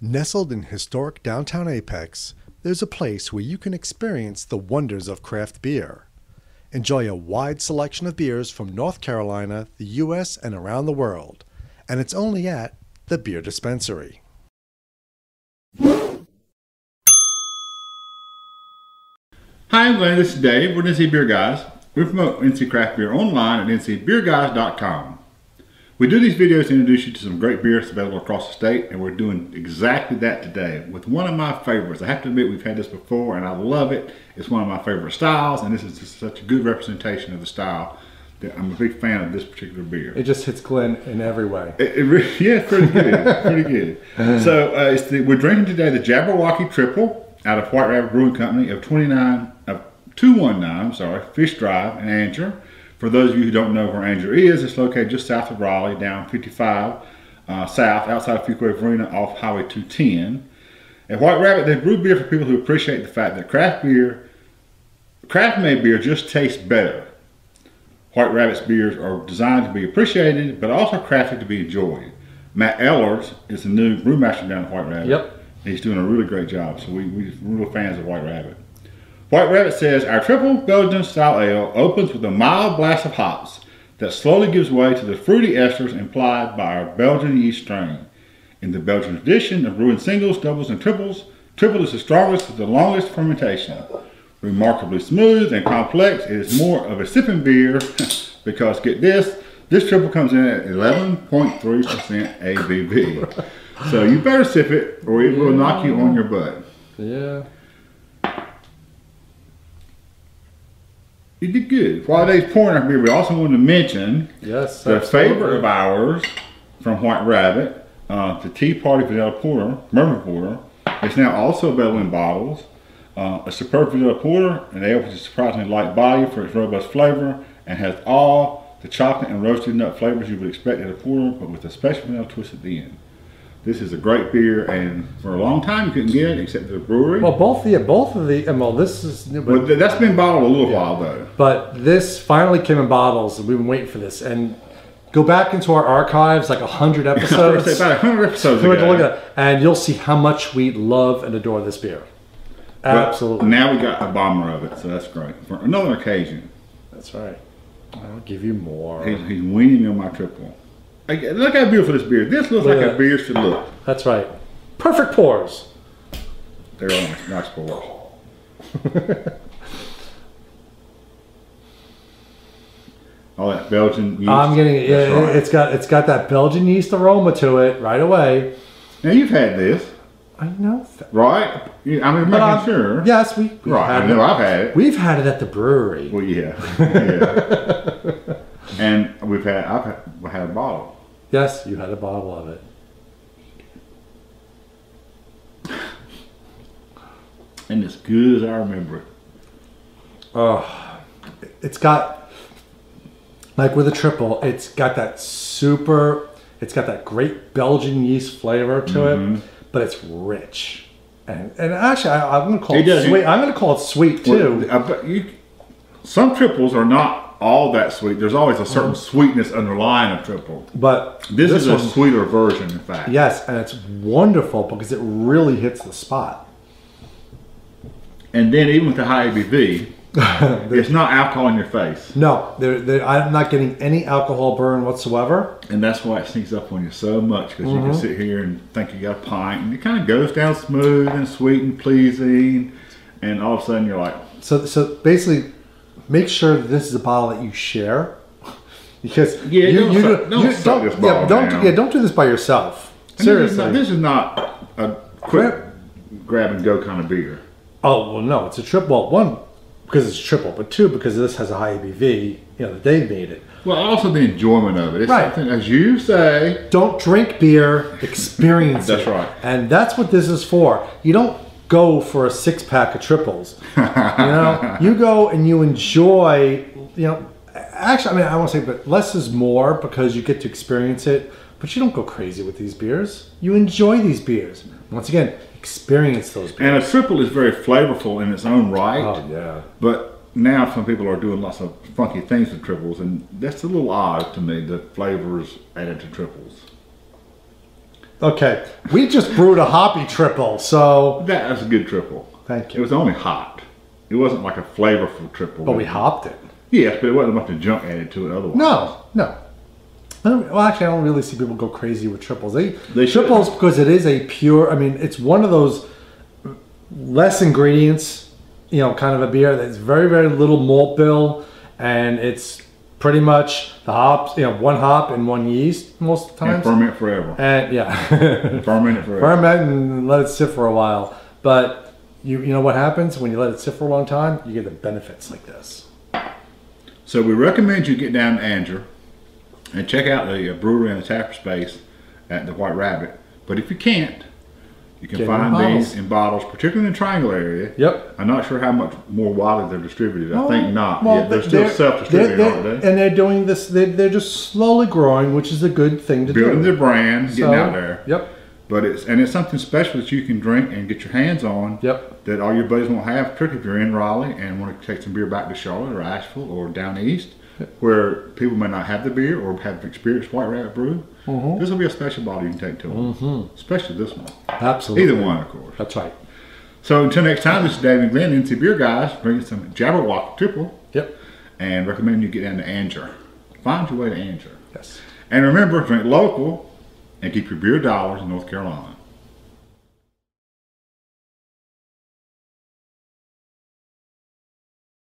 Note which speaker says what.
Speaker 1: Nestled in historic downtown Apex, there's a place where you can experience the wonders of craft beer. Enjoy a wide selection of beers from North Carolina, the U.S., and around the world. And it's only at the Beer Dispensary.
Speaker 2: Hi, I'm Glenn. This is Dave. We're NC Beer Guys. We promote NC Craft Beer online at ncbeerguys.com. We do these videos to introduce you to some great beers available across the state, and we're doing exactly that today with one of my favorites. I have to admit, we've had this before and I love it. It's one of my favorite styles, and this is just such a good representation of the style that I'm a big fan of this particular beer.
Speaker 1: It just hits Glenn in every way.
Speaker 2: Yeah, pretty good. Pretty good. So we're drinking today the Jabberwocky Tripel out of White Rabbit Brewing Company of 219 Fish Drive in Angier. For those of you who don't know where Angier is, it's located just south of Raleigh, down 55 south, outside of Fuquay Arena, off Highway 210. At White Rabbit, they brew beer for people who appreciate the fact that craft-made beer just tastes better. White Rabbit's beers are designed to be appreciated, but also crafted to be enjoyed. Matt Ehlers is the new brewmaster down at White Rabbit. Yep. He's doing a really great job, so we're real fans of White Rabbit. White Rabbit says, our Tripel Belgian Style Ale opens with a mild blast of hops that slowly gives way to the fruity esters implied by our Belgian yeast strain. In the Belgian tradition of brewing singles, doubles, and triples, triple is the strongest with the longest fermentation. Remarkably smooth and complex, it is more of a sipping beer because, get this triple comes in at 11.3% ABV. So you better sip it or it will knock you on your butt.
Speaker 1: Yeah.
Speaker 2: You did good. While Dave's pouring our beer, we also want to mention the favorite of ours from White Rabbit, the Tea Party Vanilla Porter, Murmur Porter. It's now also available in bottles. A superb vanilla porter, and ale with a surprisingly light body for its robust flavor, and has all the chocolate and roasted nut flavors you would expect at a porter, but with a special vanilla twist at the end. This is a great beer, and for a long time you couldn't get it except at the brewery.
Speaker 1: Well, both of the, well, this is new, but
Speaker 2: that's been bottled a little while though.
Speaker 1: But this finally came in bottles, and we've been waiting for this. And go back into our archives, like 100 episodes.
Speaker 2: About 100 episodes ago.
Speaker 1: Look at that, and you'll see how much we love and adore this beer. Absolutely.
Speaker 2: But now we got a bomber of it, so that's great for another occasion.
Speaker 1: That's right. I'll give you more.
Speaker 2: He's weaning me on my triple. Look how beautiful this beer. This looks like a beer should look.
Speaker 1: That's right. Perfect pours.
Speaker 2: They're all nice pours. All that Belgian yeast.
Speaker 1: I'm getting it. Yeah, right. It's got that Belgian yeast aroma to it right away.
Speaker 2: Now you've had this.
Speaker 1: I know that.
Speaker 2: Right? I'm making sure.
Speaker 1: Yes, we've
Speaker 2: right. I know I've had it.
Speaker 1: We've had it at the brewery.
Speaker 2: Well, yeah. Yeah. And I've had a bottle.
Speaker 1: Yes, you had a bottle of it.
Speaker 2: And as good as I remember it.
Speaker 1: Oh, it's got, like with a triple, it's got that great Belgian yeast flavor to it, but it's rich. And actually, I'm going to call it sweet. I'm going to call it sweet too.
Speaker 2: Well, some triples are not all that sweet. There's always a certain sweetness underlying a triple. But this is a sweeter version, in fact.
Speaker 1: Yes, and it's wonderful because it really hits the spot.
Speaker 2: And then even with the high ABV, it's not alcohol in your face.
Speaker 1: No, I'm not getting any alcohol burn whatsoever.
Speaker 2: And that's why it sneaks up on you so much, because you can sit here and think you got a pint, and it kind of goes down smooth and sweet and pleasing, and all of a sudden you're like... So
Speaker 1: basically, make sure that this is a bottle that you share, because
Speaker 2: don't
Speaker 1: do this by yourself. Seriously,
Speaker 2: this is not a quick grab and go kind of beer.
Speaker 1: Oh well, no, it's a triple. Well, one, because it's triple, but two, because this has a high ABV. That they made it.
Speaker 2: Well, also the enjoyment of it. It's something, as you say,
Speaker 1: don't drink beer, experience
Speaker 2: That's
Speaker 1: it.
Speaker 2: That's right.
Speaker 1: And that's what this is for. You don't go for a 6-pack of triples. You go and you enjoy. Actually, I mean, I won't say, but less is more because you get to experience it But you don't go crazy with these beers. You enjoy these beers. Once again, experience those beers.
Speaker 2: And a triple is very flavorful in its own right.
Speaker 1: Oh, yeah.
Speaker 2: But now some people are doing lots of funky things with triples, and that's a little odd to me, the flavors added to triples.
Speaker 1: Okay, we just brewed a hoppy triple, so...
Speaker 2: That's a good triple.
Speaker 1: Thank you.
Speaker 2: It was only hot. It wasn't like a flavorful triple.
Speaker 1: But we hopped it.
Speaker 2: Yes, but it wasn't a bunch of junk added to it otherwise.
Speaker 1: No. Well, actually, I don't really see people go crazy with triples. They triples
Speaker 2: should.
Speaker 1: because it is a pure. I mean, it's one of those less ingredients, kind of a beer that's very, very little malt bill, and it's pretty much the hops, one hop and one yeast most of the time.
Speaker 2: And ferment forever.
Speaker 1: And yeah,
Speaker 2: ferment it forever.
Speaker 1: Ferment and let it sit for a while. But you know what happens when you let it sit for a long time? You get the benefits like this.
Speaker 2: So we recommend you get down to Angier and check out the brewery and the tap space at the White Rabbit. But if you can't, you can find these in bottles, particularly in the Triangle area.
Speaker 1: Yep.
Speaker 2: I'm not sure how much more widely they're distributed. I think not.
Speaker 1: Well,
Speaker 2: they're still self-distributed, aren't they?
Speaker 1: And they're doing this. They're just slowly growing, which is a good thing to do.
Speaker 2: Building their brand, getting out there.
Speaker 1: Yep.
Speaker 2: But it's something special that you can drink and get your hands on.
Speaker 1: Yep. That
Speaker 2: all your buddies won't have, particularly if you're in Raleigh and want to take some beer back to Charlotte or Asheville or down east, where people may not have the beer or have experienced White Rabbit brew. Mm-hmm. This will be a special bottle you can take to them, especially this one.
Speaker 1: Absolutely.
Speaker 2: Either one, of course.
Speaker 1: That's right.
Speaker 2: So until next time, this is Dave and Glenn, NC Beer Guys, bringing some Jabberwocky Tripel.
Speaker 1: Yep. And
Speaker 2: recommend you get down to Angier. Find your way to Angier.
Speaker 1: Yes.
Speaker 2: And remember, drink local and keep your beer dollars in North Carolina.